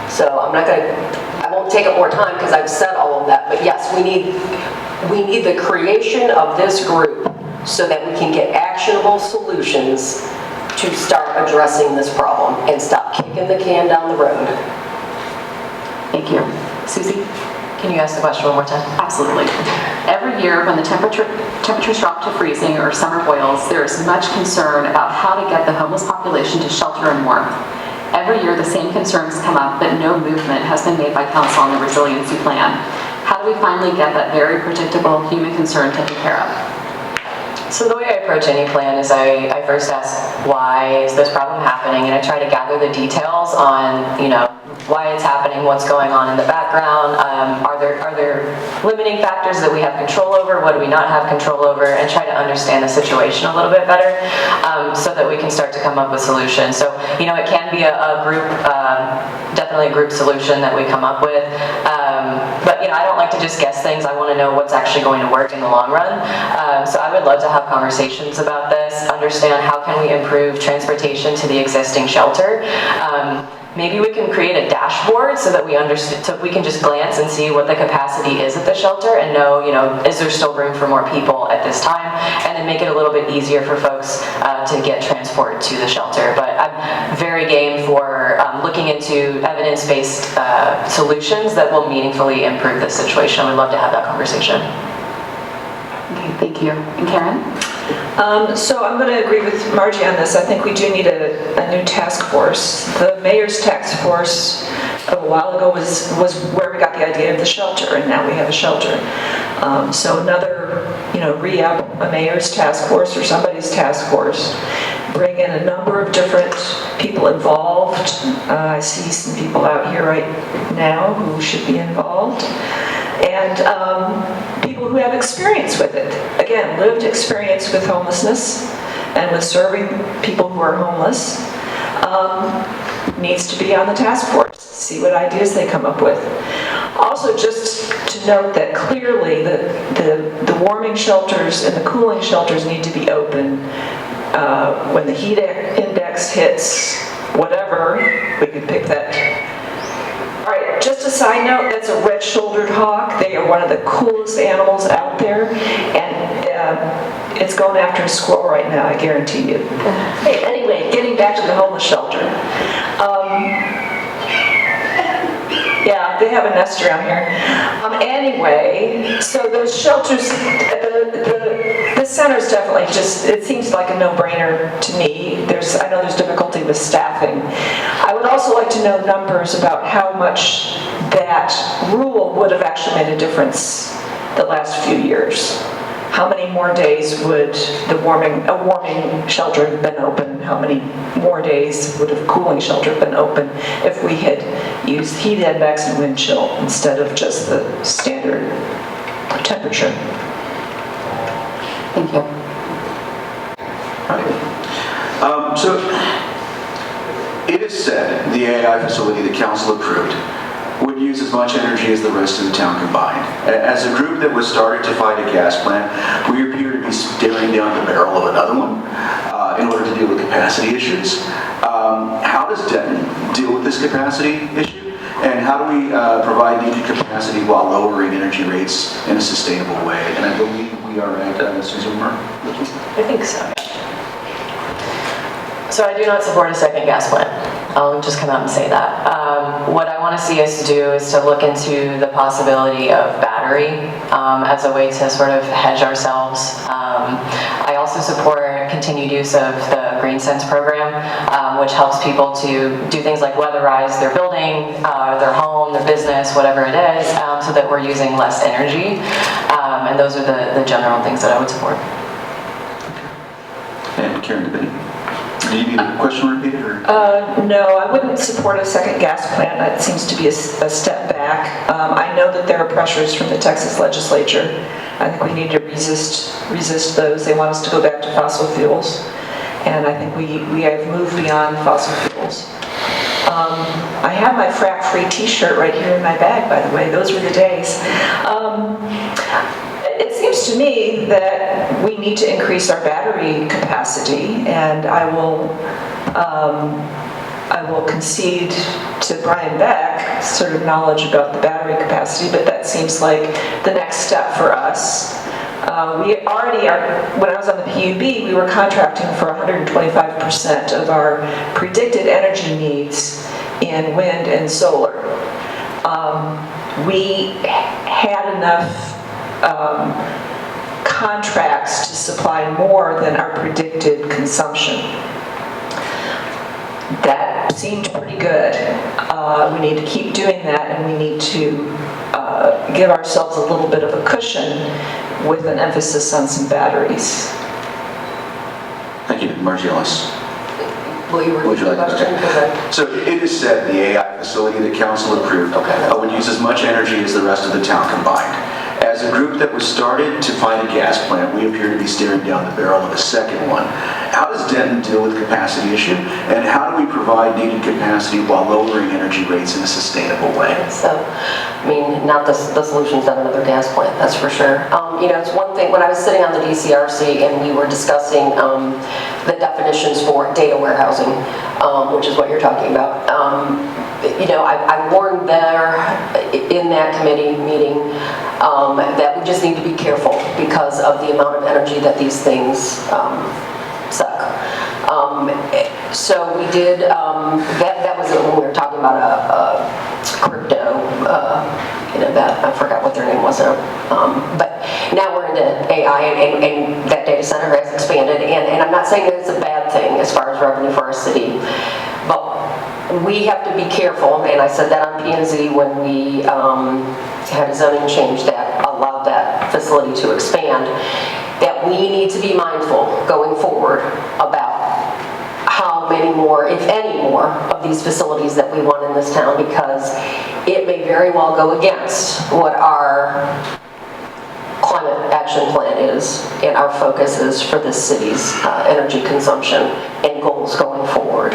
So I won't take up more time because I've said all of that, but yes, we need the creation of this group so that we can get actionable solutions to start addressing this problem and stop kicking the can down the road. Thank you. Susie? Can you ask the question one more time? Absolutely. Every year when the temperatures drop to freezing or summer boils, there is much concern about how to get the homeless population to shelter and warmth. Every year the same concerns come up, but no movement has been made by council on the resiliency plan. How do we finally get that very predictable human concern taken care of? So the way I approach any plan is I first ask, why is this problem happening? And I try to gather the details on, why it's happening, what's going on in the background, are there limiting factors that we have control over, what do we not have control over, and try to understand the situation a little bit better so that we can start to come up with solutions. So, it can be a group, definitely a group solution that we come up with. But I don't like to just guess things. I want to know what's actually going to work in the long run. So I would love to have conversations about this, understand how can we improve transportation to the existing shelter. Maybe we can create a dashboard so that we understand, so we can just glance and see what the capacity is at the shelter and know, is there still room for more people at this time, and then make it a little bit easier for folks to get transport to the shelter. But I'm very game for looking into evidence-based solutions that will meaningfully improve this situation. I would love to have that conversation. Okay, thank you. And Karen? So I'm going to agree with Margie on this. I think we do need a new task force. The mayor's task force a while ago was where we got the idea of the shelter, and now we have a shelter. So another, re-up a mayor's task force or somebody's task force. Bring in a number of different people involved. I see some people out here right now who should be involved. And people who have experience with it. Again, lived experience with homelessness and with serving people who are homeless needs to be on the task force. See what ideas they come up with. Also, just to note that clearly the warming shelters and the cooling shelters need to be open when the heat index hits whatever. We can pick that. All right, just a side note, that's a red-shouldered hawk. They are one of the coolest animals out there, and it's going after a squirrel right now, I guarantee you. Hey, anyway, getting back to the homeless shelter. Yeah, they have a nest around here. Anyway, so those shelters, the center's definitely just, it seems like a no-brainer to me. I know there's difficulty with staffing. I would also like to know numbers about how much that rule would have actually made a difference the last few years. How many more days would a warming shelter have been open? How many more days would a cooling shelter have been open if we had used heat index and wind chill instead of just the standard temperature? Thank you. So it is said the AI facility the council approved would use as much energy as the rest of the town combined. As a group that was starting to fight a gas plant, we appear to be staring down the barrel of another one in order to deal with capacity issues. How does Denton deal with this capacity issue? And how do we provide needed capacity while lowering energy rates in a sustainable way? And I believe we are at Suzi Rumohr. I think so. So I do not support a second gas plant. I'll just come out and say that. What I want to see us do is to look into the possibility of battery as a way to sort of hedge ourselves. I also support continued use of the Green Sense program, which helps people to do things like weatherize their building, their home, their business, whatever it is, so that we're using less energy. And those are the general things that I would support. And Karen DeVinney. Do you need a question repeated? Or? No, I wouldn't support a second gas plant. That seems to be a step back. I know that there are pressures from the Texas legislature. I think we need to resist those. They want us to go back to fossil fuels. And I think we have moved beyond fossil fuels. I have my frack-free t-shirt right here in my bag, by the way. Those were the days. It seems indicates to me that we need to increase our battery capacity, and I will concede to Brian Beck sort of knowledge about the battery capacity, but that seems like the next step for us. We already are, when I was on the PUB, we were contracting for 125% of our predicted energy needs in wind and solar. We had enough contracts to supply more than our predicted consumption. That seemed pretty good. We need to keep doing that, and we need to give ourselves a little bit of a cushion with an emphasis on some batteries. Thank you, Margie Ellis. Will you repeat the question? So it is said the AI facility that council approved would use as much energy as the rest of the town combined. As a group that was started to find a gas plant, we appear to be staring down the barrel of a second one. How does Denton deal with the capacity issue, and how do we provide needed capacity while lowering energy rates in a sustainable way? So, I mean, not the solution's not another gas plant, that's for sure. You know, it's one thing, when I was sitting on the DCRC and we were discussing the definitions for data warehousing, which is what you're talking about, you know, I warned there in that committee meeting that we just need to be careful because of the amount of energy that these things suck. So we did, that was when we were talking about a crypto, you know, that, I forgot what their name was now. But now we're into AI and that data center has expanded, and I'm not saying that it's a bad thing as far as revenue for our city, but we have to be careful, and I said that on P&Z when we had a zoning change that allowed that facility to expand, that we need to be mindful going forward about how many more, if any more, of these facilities that we want in this town, because it may very well go against what our climate action plan is and our focus is for this city's energy consumption and goals going forward.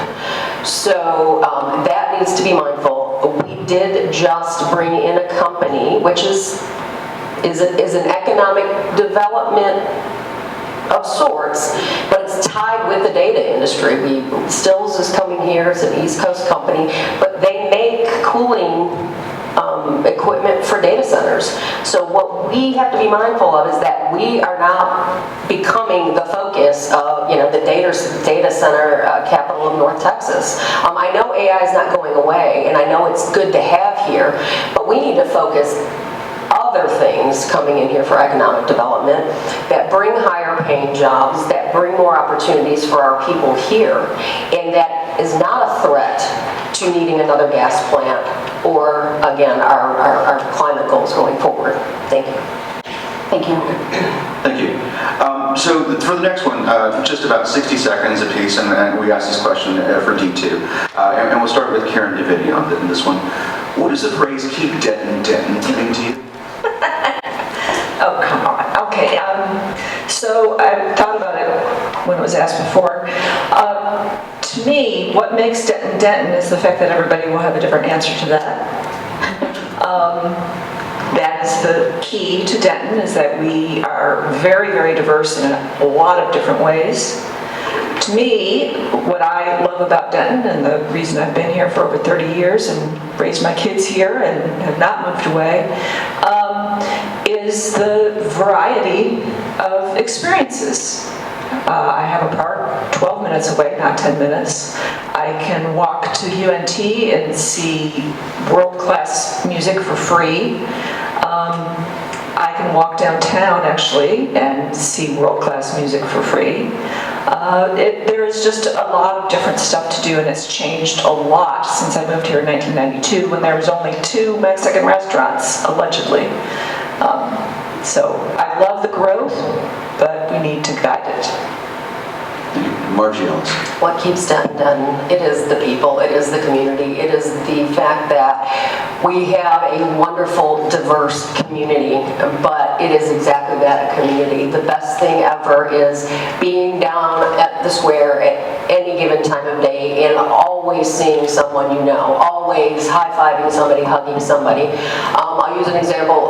So that needs to be mindful. We did just bring in a company, which is an economic development of sorts, but it's tied with the data industry. Stills is coming here, it's an East Coast company, but they make cooling equipment for data centers. So what we have to be mindful of is that we are not becoming the focus of, you know, the data center capital of North Texas. I know AI is not going away, and I know it's good to have here, but we need to focus other things coming in here for economic development that bring higher paying jobs, that bring more opportunities for our people here, and that is not a threat to needing another gas plant or, again, our climate goals going forward. Thank you. Thank you. Thank you. So for the next one, just about 60 seconds apiece, and we asked this question for D2. And we'll start with Karen DeVinney on this one. What does the phrase "keep Denton Denton" mean to you? Oh, come on. Okay, so I thought about it when it was asked before. To me, what makes Denton Denton is the fact that everybody will have a different answer to that. That is the key to Denton, is that we are very, very diverse in a lot of different ways. To me, what I love about Denton, and the reason I've been here for over 30 years and raised my kids here and have not moved away, is the variety of experiences. I have a park 12 minutes away, not 10 minutes. I can walk to UNT and see world-class music for free. I can walk downtown, actually, and see world-class music for free. There is just a lot of different stuff to do, and it's changed a lot since I moved here in 1992, when there was only 2 Mexican restaurants, allegedly. So I love the growth, but we need to guide it. Margie Ellis. What keeps Denton Denton? It is the people, it is the community, it is the fact that we have a wonderful, diverse community, but it is exactly that, a community. The best thing ever is being down at the square at any given time of day and always always seeing someone you know, always high-fiving somebody, hugging somebody. I'll use an example.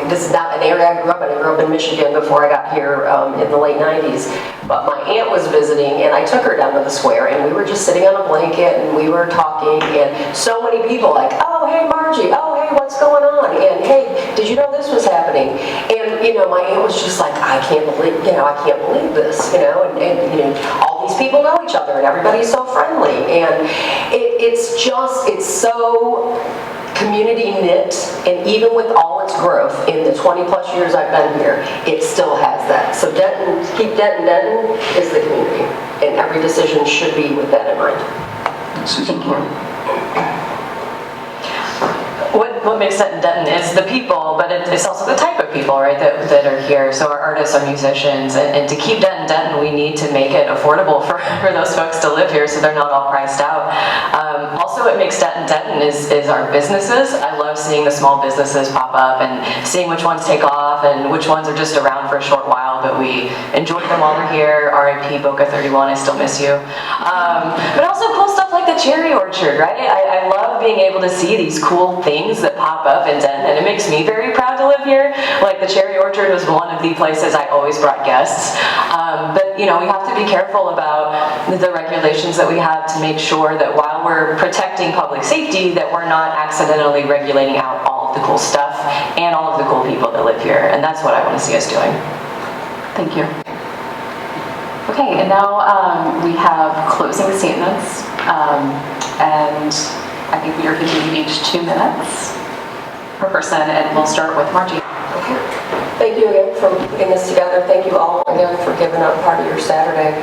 This is not an area I grew up in. I grew up in Michigan before I got here in the late 90s. But my aunt was visiting, and I took her down to the square, and we were just sitting on a blanket, and we were talking, and so many people like, oh, hey, Margie, oh, hey, what's going on? And hey, did you know this was happening? And, you know, my aunt was just like, I can't believe this, you know, and you know, all these people know each other, and everybody's so friendly, and it's so community knit, and even with all its growth in the 20 plus years I've been here, it still has that. So Denton, keep Denton Denton is the community, and every decision should be with that in mind. Suzi Rumohr. What makes Denton Denton is the people, but it's also the type of people, right, that are here. So our artists, our musicians, and to keep Denton Denton, we need to make it affordable for those folks to live here so they're not all priced out. Also, what makes Denton Denton is our businesses. I love seeing the small businesses pop up and seeing which ones take off and which ones are just around for a short while, but we enjoy them while they're here. RIP Boca 31, I still miss you. But also cool stuff like the cherry orchard, right? I love being able to see these cool things that pop up in Denton, and it makes me very proud to live here. Like the cherry orchard was one of the places I always brought guests. But you know, we have to be careful about the regulations that we have to make sure that while we're protecting public safety, that we're not accidentally regulating out all of the cool stuff and all of the cool people that live here. And that's what I want to see us doing. Thank you. Okay, and now we have closing statements, and I think we are going to need each 2 minutes per person, and we'll start with Margie. Okay. Thank you again for putting this together. Thank you all again for giving up part of your Saturday.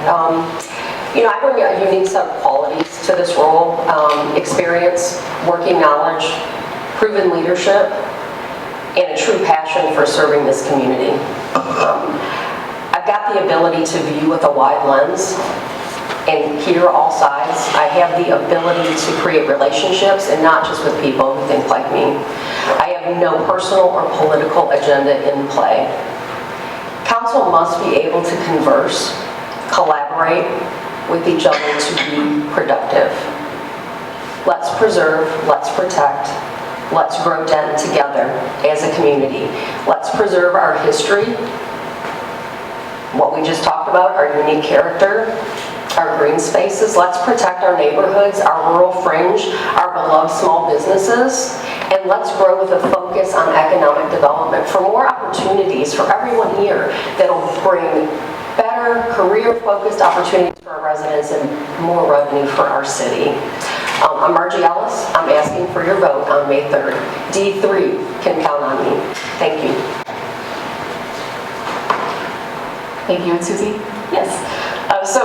You know, I bring a unique set of qualities to this role: experience, working knowledge, proven leadership, and a true passion for serving this community. I've got the ability to view with a wide lens and hear all sides. I have the ability to create relationships, and not just with people who think like me. I have no personal or political agenda in play. Council must be able to converse, collaborate with each other to be productive. Let's preserve, let's protect, let's grow Denton together as a community. Let's preserve our history, what we just talked about, our unique character, our green spaces. Let's protect our neighborhoods, our rural fringe, our beloved small businesses, and let's grow with a focus on economic development for more opportunities for everyone here that'll bring better career-focused opportunities for our residents and more revenue for our city. I'm Margie Ellis. I'm asking for your vote on May 3rd. D3 can count on me. Thank you. Thank you, and Suzi? Yes. So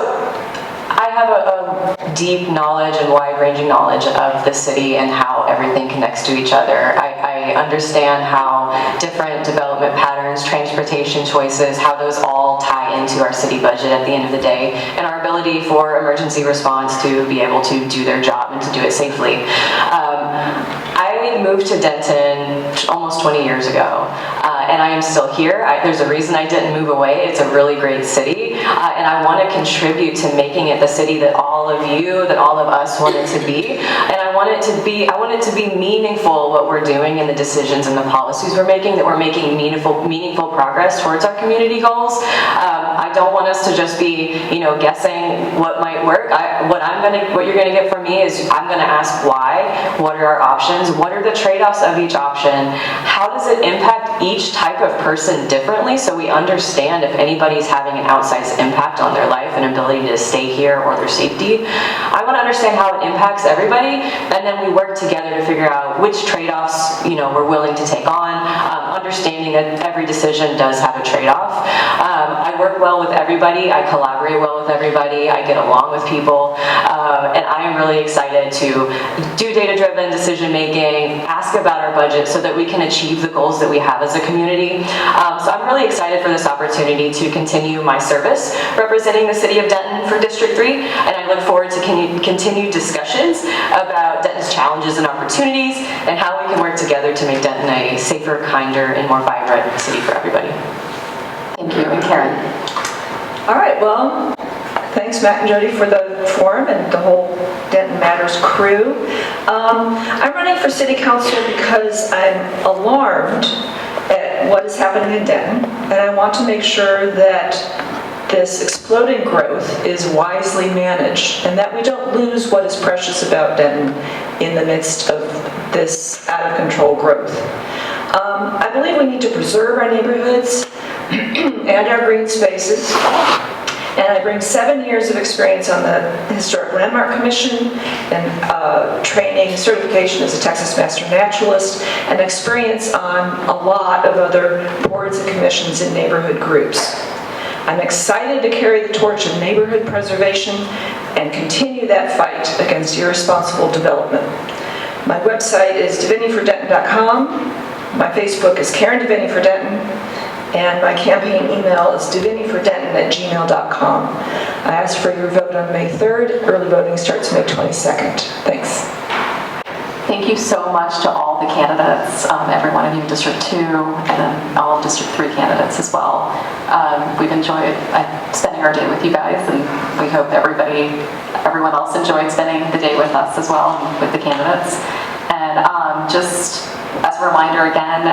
I have a deep knowledge and wide-ranging knowledge of the city and how everything connects to each other. I understand how different development patterns, transportation choices, how those all tie into our city budget at the end of the day, and our ability for emergency response to be able to do their job and to do it safely. I moved to Denton almost 20 years ago, and I am still here. There's a reason I didn't move away. It's a really great city, and I want to contribute to making it the city that all of you, that all of us want it to be. And I want it to be meaningful, what we're doing and the decisions and the policies we're making, that we're making meaningful progress towards our community goals. I don't want us to just be, guessing what might work. What you're gonna get from me is I'm gonna ask why. What are our options? What are the trade-offs of each option? How does it impact each type of person differently, so we understand if anybody's having an outsized impact on their life and ability to stay here or their safety. I want to understand how it impacts everybody, and then we work together to figure out which trade-offs we're willing to take on, understanding that every decision does have a trade-off. I work well with everybody. I collaborate well with everybody. I get along with people, and I am really excited to do data-driven decision-making, ask about our budget so that we can achieve the goals that we have as a community. So I'm really excited for this opportunity to continue my service representing the city of Denton for District 3, and I look forward to continued discussions about Denton's challenges and opportunities and how we can work together to make Denton a safer, kinder, and more vibrant city for everybody. Thank you, and Karen? All right, well, Thanks, Matt and Jody, for the forum and the whole Denton Matters crew. I'm running for city council because I'm alarmed at what is happening in Denton, and I want to make sure that this exploding growth is wisely managed and that we don't lose what is precious about Denton in the midst of this out-of-control growth. I believe we need to preserve our neighborhoods and our green spaces. And I bring 7 years of experience on the Historic Landmark Commission and training, certification as a Texas Master Naturalist, and experience on a lot of other boards and commissions and neighborhood groups. I'm excited to carry the torch of neighborhood preservation and continue that fight against irresponsible development. My website is DeVinneyForDenton.com. My Facebook is Karen DeVinney for Denton. And my campaign email is DeVinneyForDenton@gmail.com. I ask for your vote on May 3rd. Early voting starts May 22nd. Thanks. Thank you so much to all the candidates, every one of you in District 2, and then all of District 3 candidates as well. We've enjoyed spending our day with you guys, and we hope everyone else enjoyed spending the day with us as well, and with the candidates. And just as a reminder again,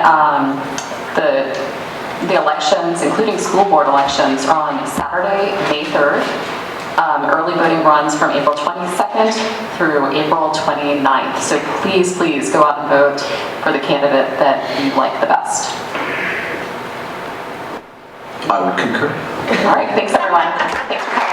the elections, including school board elections, are on Saturday, May 3rd. Early voting runs from April 22nd through April 29th. So please, please go out and vote for the candidate that you like the best. I would concur. All right, thanks everyone. Thanks for coming.